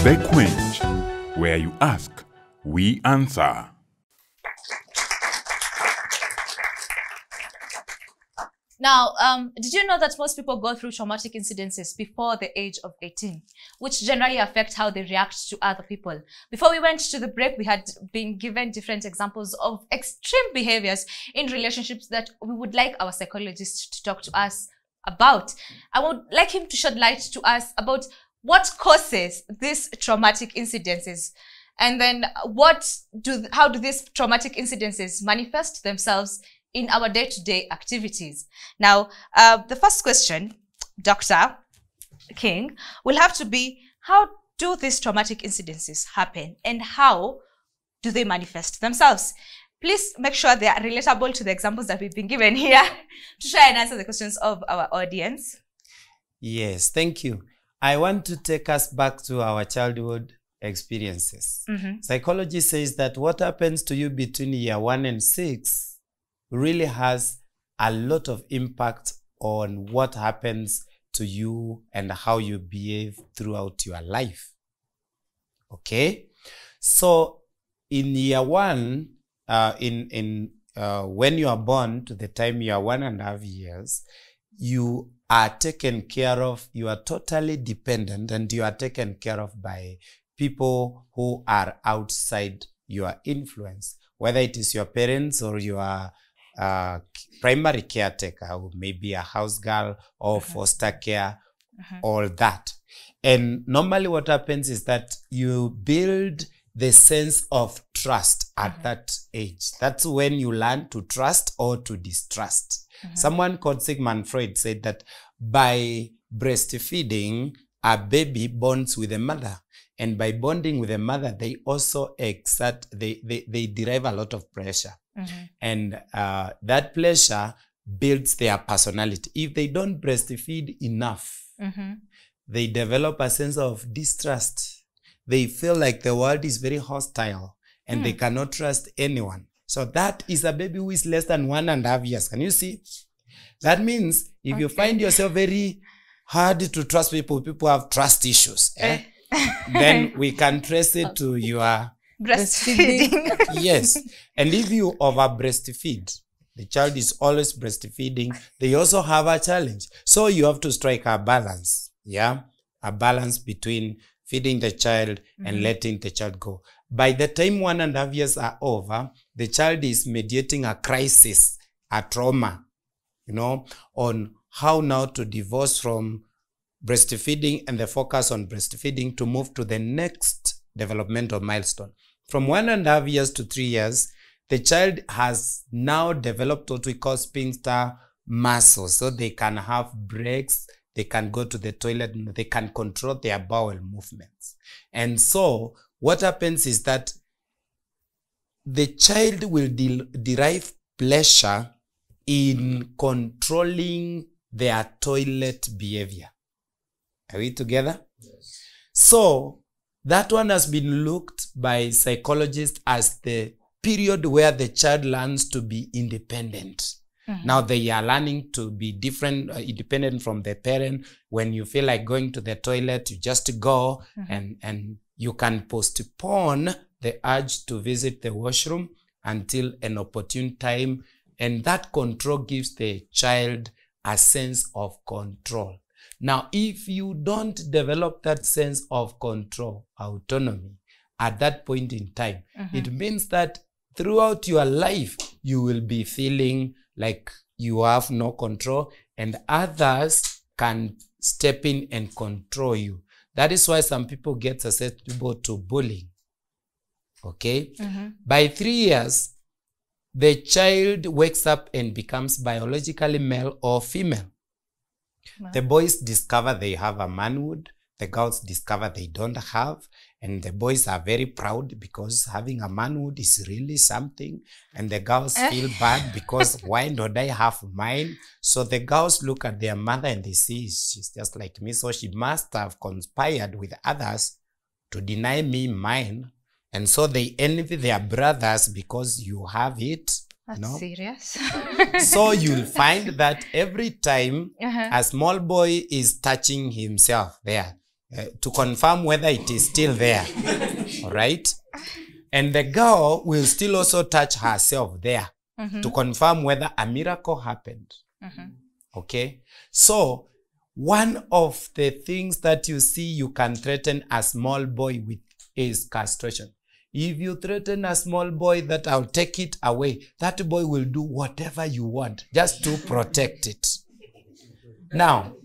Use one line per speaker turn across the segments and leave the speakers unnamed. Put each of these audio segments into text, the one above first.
The Quench, where you ask, we answer.
Now, did you know that most people go through traumatic incidences before the age of 18, which generally affect how they react to other people? Before we went to the break, we had been given different examples of extreme behaviors in relationships that we would like our psychologist to talk to us about. I would like him to shed light to us about what causes these traumatic incidences, and then how do these traumatic incidences manifest themselves in our day-to-day activities. Now, the first question, Dr. King, will have to be, how do these traumatic incidences happen and how do they manifest themselves? Please make sure they are relatable to the examples that we've been given here to try and answer the questions of our audience.
Yes, thank you. I want to take us back to our childhood experiences. Psychology says that what happens to you between year 1 and 6 really has a lot of impact on what happens to you and how you behave throughout your life. Okay? So in year 1, when you are born to the time you are 1.5 years, you are taken care of, you are totally dependent, and you are taken care of by people who are outside your influence, whether it is your parents or your primary caretaker, or maybe a house girl or foster care, all that. And normally what happens is that you build the sense of trust at that age. That's when you learn to trust or to distrust. Someone called Sigmund Freud said that by breastfeeding, a baby bonds with a mother. And by bonding with a mother, they also they derive a lot of pleasure. And that pleasure builds their personality. If they don't breastfeed enough, they develop a sense of distrust. They feel like the world is very hostile and they cannot trust anyone. So that is a baby who is less than 1.5 years. Can you see? That means if you find yourself very hard to trust people, people have trust issues, then we can trace it to your
Breastfeeding.
Yes. And if you over breastfeed, the child is always breastfeeding, they also have a challenge. So you have to strike a balance. Yeah. A balance between feeding the child and letting the child go. By the time 1.5 years are over, the child is mediating a crisis, a trauma, on how now to divorce from breastfeeding and the focus on breastfeeding to move to the next developmental milestone. From 1.5 years to 3 years, the child has now developed what we call sphincter muscles. So they can have breaks, they can go to the toilet, they can control their bowel movements. And so what happens is that the child will derive pleasure in controlling their toilet behavior. Are we together? Yes. So that one has been looked by psychologists as the period where the child learns to be independent. Now they are learning to be independent from the parent. When you feel like going to the toilet, you just go and you can postpone the urge to visit the washroom until an opportune time. And that control gives the child a sense of control. Now, if you don't develop that sense of control, autonomy, at that point in time, it means that throughout your life, you will be feeling like you have no control and others can step in and control you. That is why some people get susceptible to bullying. Okay? By 3 years, the child wakes up and becomes biologically male or female. Wow. The boys discover they have a manhood. The girls discover they don't have. And the boys are very proud because having a manhood is really something. And the girls feel bad because why don't I have mine? So the girls look at their mother and they see she's just like me. So she must have conspired with others to deny me mine. And so they envy their brothers because you have it.
That's serious.
So you'll find that every time a small boy is touching himself there, to confirm whether it is still there. All right? And the girl will still also touch herself there to confirm whether a miracle happened. Okay? So, one of the things that you see you can threaten a small boy with is castration. If you threaten a small boy that I'll take it away, that boy will do whatever you want just to protect it. Now,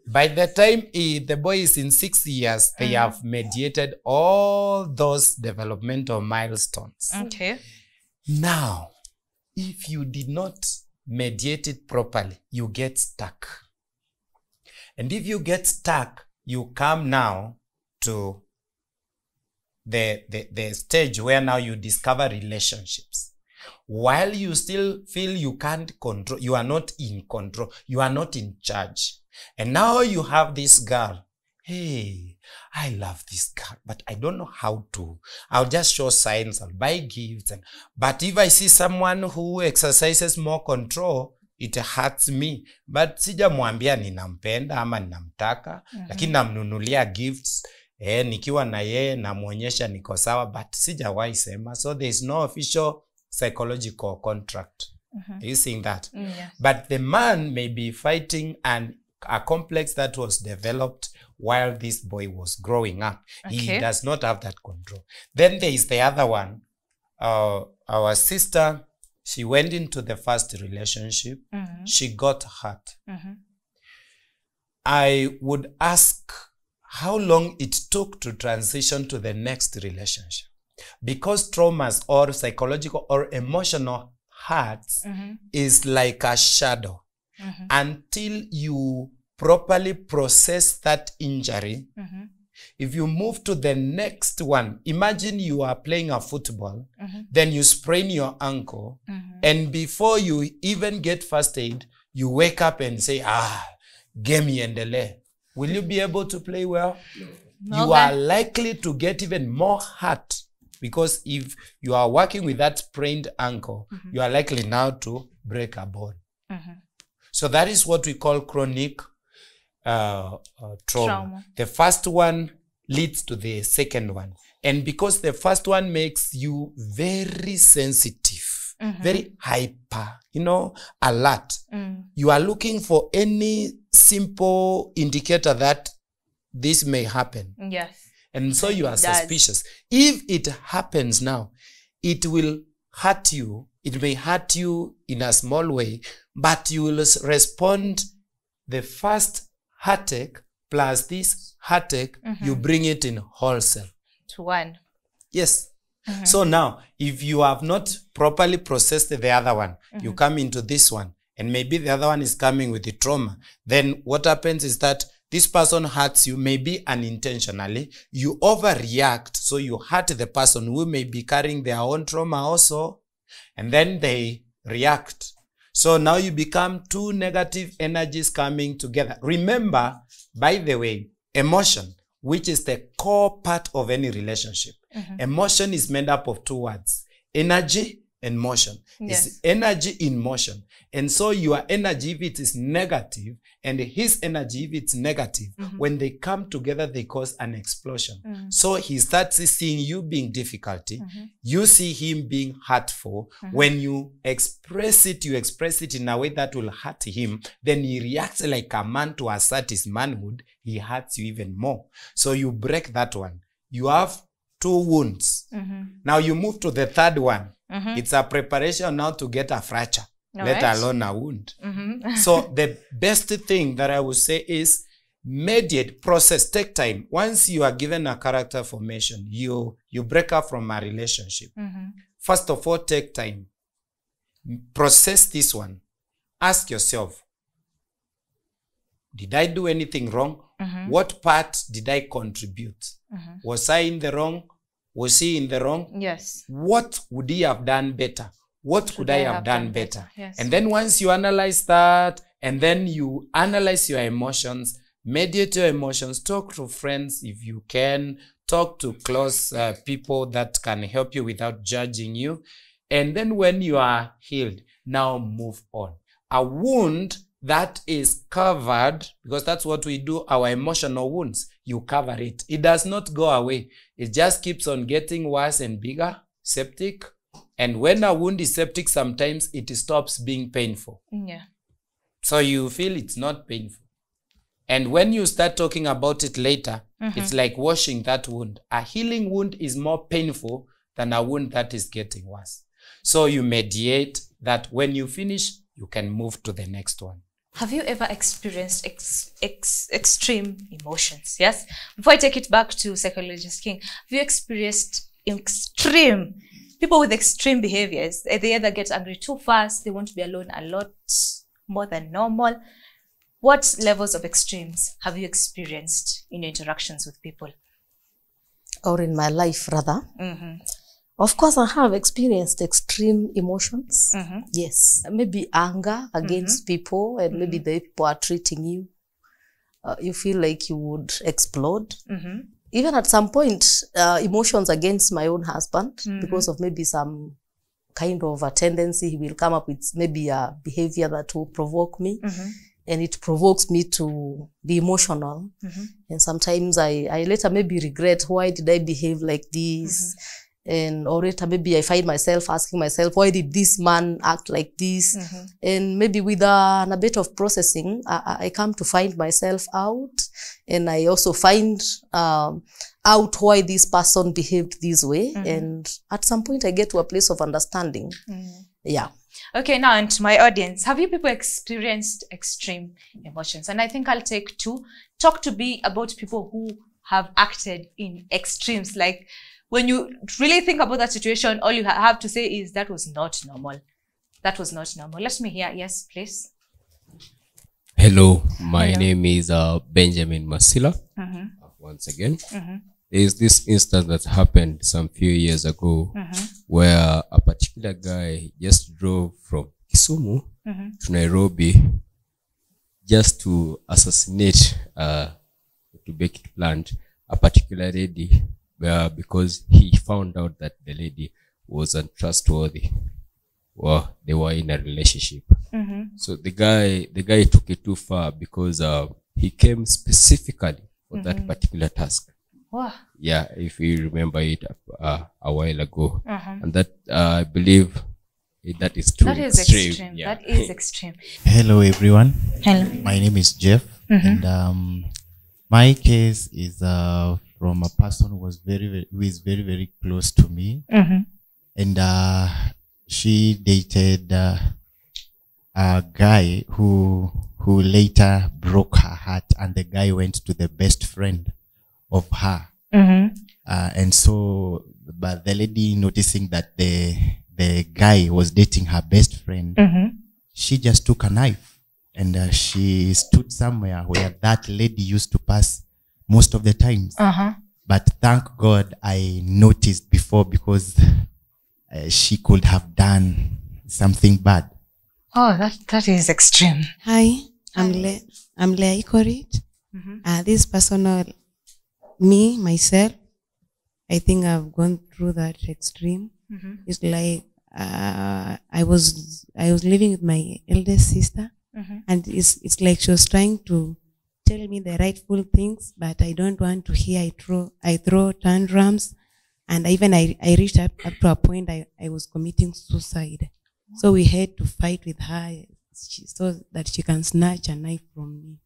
by the time the boy is in 6 years, they have mediated all those developmental milestones.
Okay.
Now, if you did not mediate it properly, you get stuck. And if you get stuck, you come now to the stage where now you discover relationships. While you still feel you can't control, you are not in control, you are not in charge. And now you have this girl. Hey, I love this girl, but I don't know how to. I'll just show signs, I'll buy gifts. But if I see someone who exercises more control, it hurts me. But sijamwambia ninampenda ama ninamtaka, lakini namnunulia gifts. Nikiwa na yeye namuonyesha niko sawa, but sijawahi sema. So there is no official psychological contract. Are you seeing that?
Yes.
But the man may be fighting a complex that was developed while this boy was growing up.
Okay.
He does not have that control. Then there is the other one. Our sister, she went into the first relationship. She got hurt. I would ask how long it took to transition to the next relationship. Because traumas or psychological or emotional hurts is like a shadow. Until you properly process that injury, if you move to the next one, imagine you are playing a football, then you sprain your ankle, and before you even get first aid, you wake up and say, game iendelee. Will you be able to play well? No. You are likely to get even more hurt, because if you are working with that sprained ankle, you are likely now to break a bone. So that is what we call chronic trauma. The first one leads to the second one. And because the first one makes you very sensitive, very hyper, alert. You are looking for any simple indicator that this may happen. Yes. And so you are suspicious. If it happens now, it will hurt you. It may hurt you in a small way, but you will respond the first heartache plus this heartache, you bring it in wholesale.
To one.
Yes. So now, if you have not properly processed the other one, you come into this one, and maybe the other one is coming with the trauma, then what happens is that this person hurts you, maybe unintentionally. You overreact, so you hurt the person who may be carrying their own trauma also, and then they react. So now you become two negative energies coming together. Remember, by the way, emotion, which is the core part of any relationship. Emotion is made up of two words, energy and motion. Yes. It's energy in motion. And so your energy, if it is negative, and his energy, if it's negative, when they come together, they cause an explosion. So he starts seeing you being difficulty. You see him being hurtful. When you express it in a way that will hurt him, then he reacts like a man to assert his manhood. He hurts you even more. So you break that one. You have two wounds. Now you move to the third one. It's a preparation now to get a fracture, let alone a wound. So the best thing that I would say is mediate, process, take time. Once you are given a character formation, you break up from a relationship. First of all, take time. Process this one. Ask yourself, did I do anything wrong? What part did I contribute? Was I in the wrong? Was he in the wrong? Yes. What would he have done better? What could I have done better? Yes. And then once you analyze that, and then you analyze your emotions, mediate your emotions, talk to friends if you can, talk to close people that can help you without judging you. And then when you are healed, now move on. A wound that is covered, because that's what we do, our emotional wounds, you cover it. It does not go away. It just keeps on getting worse and bigger, septic. And when a wound is septic, sometimes it stops being painful.
Yeah.
So you feel it's not painful. And when you start talking about it later, it's like washing that wound. A healing wound is more painful than a wound that is getting worse. So you mediate that. When you finish, you can move to the next one.
Have you ever experienced extreme emotions? Yes. Before I take it back to Psychologist King, have you experienced people with extreme behaviors? They either get angry too fast, they want to be alone a lot more than normal. What levels of extremes have you experienced in your interactions with people?
Or in my life, rather. Of course, I have experienced extreme emotions. Yes. Maybe anger against people, and maybe the people are treating you. You feel like you would explode. Even at some point, emotions against my own husband, because of maybe some kind of a tendency. He will come up with maybe a behavior that will provoke me. And it provokes me to be emotional. And sometimes I later maybe regret, why did I behave like this? And or later maybe I find myself asking myself, why did this man act like this? And maybe with a bit of processing, I come to find myself out. And I also find out why this person behaved this way. And at some point I get to a place of understanding. Yeah.
Okay, now and to my audience, have you people experienced extreme emotions? And I think I'll take two. Talk to me about people who have acted in extremes. Like when you really think about that situation, all you have to say is that was not normal. That was not normal. Let me hear. Yes, please.
Hello, my name is Benjamin Masila. Once again, there's this instance that happened some few years ago where a particular guy just drove from Kisumu to Nairobi just to assassinate, to make it plant, a particular lady, because he found out that the lady was untrustworthy. Well, they were in a relationship. So the guy took it too far, because he came specifically for that particular task.
Wow.
Yeah, if you remember it a while ago. And that, I believe, that is too
That is extreme.
Yeah.
That is extreme.
Hello, everyone.
Hello.
My name is Jeff, and my case is from a person who is very, very close to me, and she dated a guy who later broke her heart, and the guy went to the best friend of her. And so, but the lady, noticing that the guy was dating her best friend, she just took a knife and she stood somewhere where that lady used to pass most of the times. But thank God I noticed before, because she could have done something bad.
Oh, that is extreme.
Hi, I'm Leah Ikorit. This personal, me, myself, I think I've gone through that extreme. It's like I was living with my eldest sister, and it's like she was trying to tell me the rightful things, but I don't want to hear. I throw tantrums, and I reached up to a point I was committing suicide. So we had to fight with her so that she can snatch a knife from me.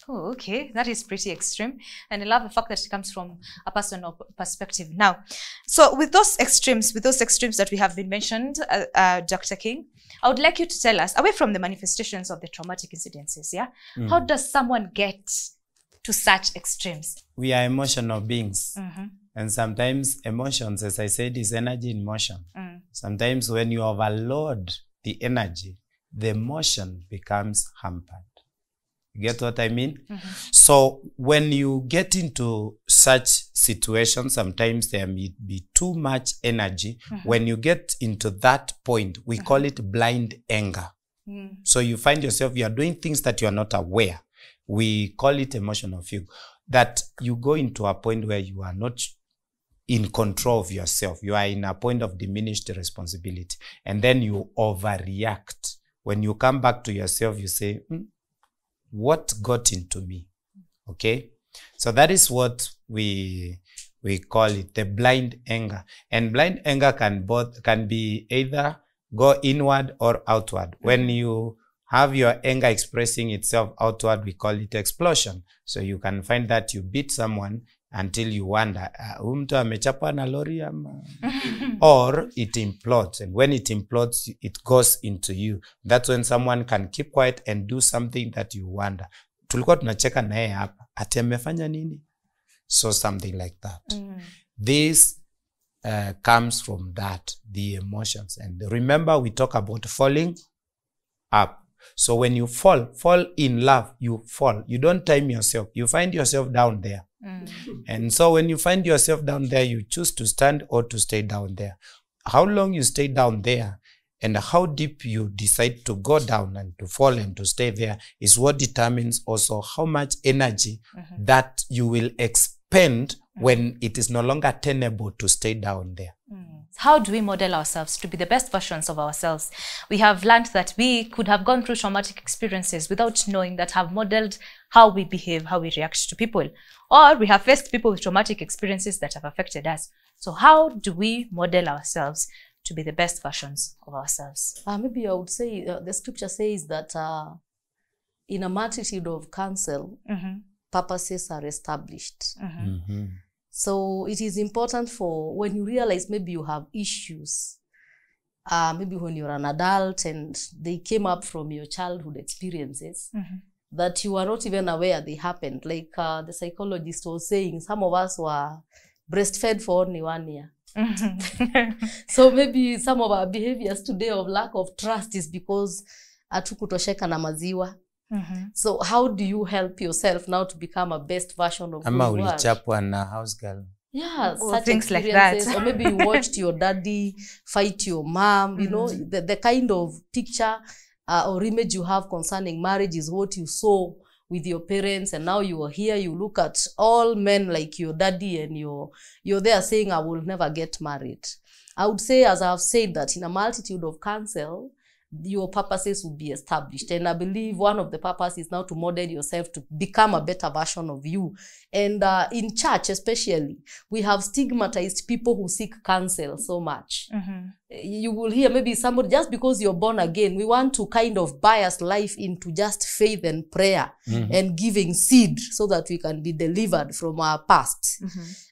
Oh, okay. That is pretty extreme. And I love the fact that it comes from a personal perspective. Now, so with those extremes that we have been mentioned, Dr. King, I would like you to tell us, away from the manifestations of the traumatic incidences, how does someone get to such extremes?
We are emotional beings. And sometimes emotions, as I said, is energy in motion. Sometimes when you overload the energy, the motion becomes hampered. You get what I mean? So when you get into such situations, sometimes there may be too much energy. When you get into that point, we call it blind anger. So you find yourself, you are doing things that you are not aware. We call it emotional fugue. That you go into a point where you are not in control of yourself. You are in a point of diminished responsibility. And then you overreact. when you come back to yourself, you say, what got into me? Okay. So that is what we call it, the blind anger. And blind anger can be either go inward or outward. When you have your anger expressing itself outward, we call it explosion. So you can find that you beat someone until you wonder, mtu amechapwa na lori ama? Or it implodes. And when it implodes, it goes into you. That's when someone can keep quiet and do something that you wonder. Tulikuwa tunacheka na yeye hapa, ati amefanya nini? So something like that. This comes from that, the emotions. And remember, we talk about falling up. So when you fall in love, you fall. You don't time yourself. You find yourself down there. And so when you find yourself down there, you choose to stand or to stay down there. How long you stay down there and how deep you decide to go down and to fall and to stay there is what determines also how much energy that you will expend when it is no longer tenable to stay down there.
How do we model ourselves to be the best versions of ourselves? We have learned that we could have gone through traumatic experiences without knowing that have modeled how we behave, how we react to people. Or we have faced people with traumatic experiences that have affected us. So how do we model ourselves to be the best versions of ourselves?
Maybe I would say the scripture says that in a multitude of counsel, purposes are established. So it is important for when you realize maybe you have issues, maybe when you're an adult and they came up from your childhood experiences, that you are not even aware they happened. Like the psychologist was saying, some of us were breastfed for only 1 year. So maybe some of our behaviors today of lack of trust is because hatukutosheka na maziwa. So how do you help yourself now to become a best version of
Ama
who you are?
ulichapwa na house girl.
Yeah,
Or
such
things like that.
experiences. Or maybe you watched your daddy fight your mom. You know, the kind of picture or image you have concerning marriage is what you saw with your parents, and now you are here, you look at all men like your daddy and you're there saying, I will never get married. I would say, as I've said, that in a multitude of counsel, your purposes will be established. And I believe one of the purposes is now to model yourself to become a better version of you. And in church especially, we have stigmatized people who seek counsel so much. You will hear maybe somebody, just because you're born again, we want to kind of bias life into just faith and prayer and giving seed so that we can be delivered from our past.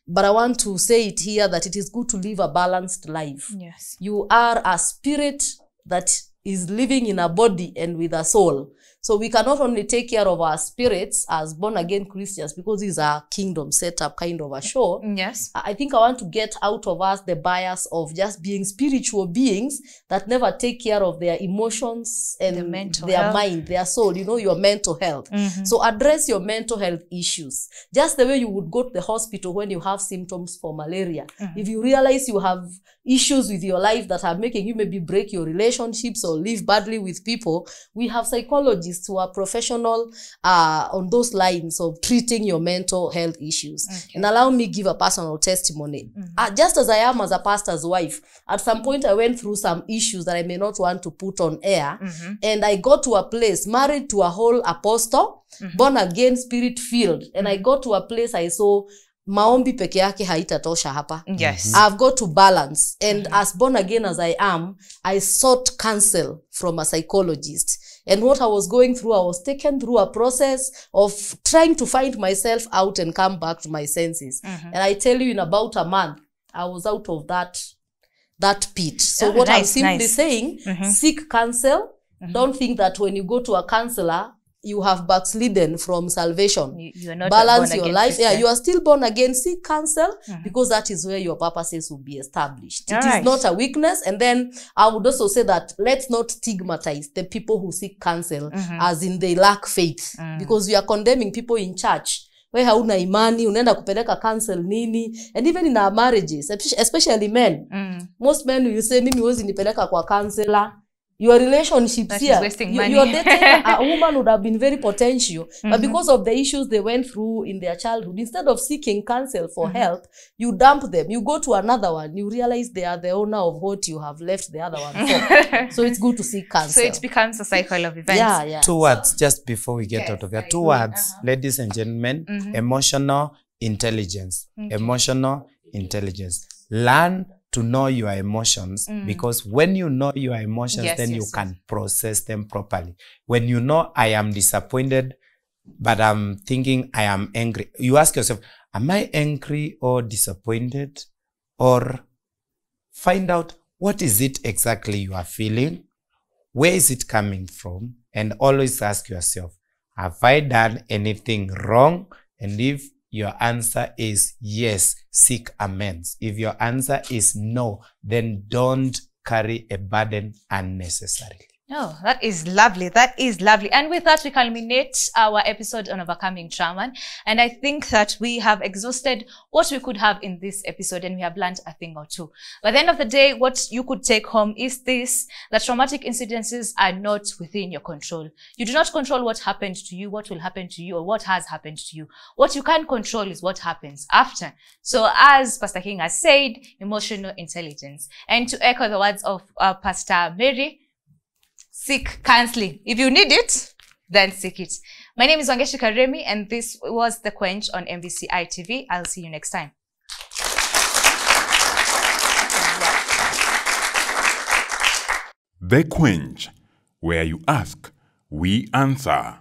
But I want to say it here that it is good to live a balanced life.
Yes.
You are a spirit that is living in a body and with a soul. So we cannot only take care of our spirits as born-again Christians, because this is a kingdom setup kind of a show.
Yes.
I think I want to get out of us the bias of just being spiritual beings that never take care of their emotions and their mind, their soul, you know, your mental health. So address your mental health issues. Just the way you would go to the hospital when you have symptoms for malaria. If you realize you have issues with your life that are making you maybe break your relationships or live badly with people, we have psychologists who are professional on those lines of treating your mental health issues. And allow me give a personal testimony. Just as I am as a pastor's wife, at some point I went through some issues that I may not want to put on air. And I got to a place, married to a whole apostle, born again, spirit filled. And I got to a place I saw maombi peke yake haitatosha hapa.
Yes.
I've got to balance. And as born again as I am, I sought counsel from a psychologist. And what I was going through, I was taken through a process of trying to find myself out and come back to my senses. And I tell you, in about a month, I was out of that pit. So what I'm simply saying, seek counsel. Don't think that when you go to a counselor, you have backslidden from salvation.
You are not
balance your life.
Christian.
Yeah, you are still born again. Seek counsel because that is where your purposes will be established. It is not a weakness. And then I would also say that let's not stigmatize the people who seek counsel as in they lack faith, because we are condemning people in church. We hauna imani, unaenda kupeleka counsel nini. And even in our marriages, especially men, most men will say, mimi huwezi nipeleka kwa counselor. your relationships
That is
here.
wasting money.
You're dating a woman would have been very potential, but because of the issues they went through in their childhood, instead of seeking counsel for help, you dump them. You go to another one. You realize they are the owner of what you have left the other one for. So it's good to seek counsel.
So it becomes a cycle of events.
Yeah.
2 words just before we get out of here. 2 words, ladies and gentlemen. Emotional intelligence. Emotional intelligence. Learn to know your emotions, because when you know your emotions, then you can process them properly. When you know, I am disappointed, but I'm thinking I am angry, you ask yourself, am I angry or disappointed? Or find out, what is it exactly you are feeling? Where is it coming from? And always ask yourself, have I done anything wrong? And if your answer is yes, seek amends. If your answer is no, then don't carry a burden unnecessarily.
Oh, that is lovely. That is lovely. And with that, we culminate our episode on overcoming trauma. And I think that we have exhausted what we could have in this episode, and we have learned a thing or two. By the end of the day, what you could take home is this, that traumatic incidences are not within your control. You do not control what happened to you, what will happen to you, or what has happened to you. What you can control is what happens after. So as Pastor King has said, emotional intelligence. And to echo the words of Pastor Mary, seek counseling. If you need it, then seek it. My name is Wangeshi Karemi, and this was The Quench on MBC ITV. I'll see you next time.
The Quench, where you ask, we answer.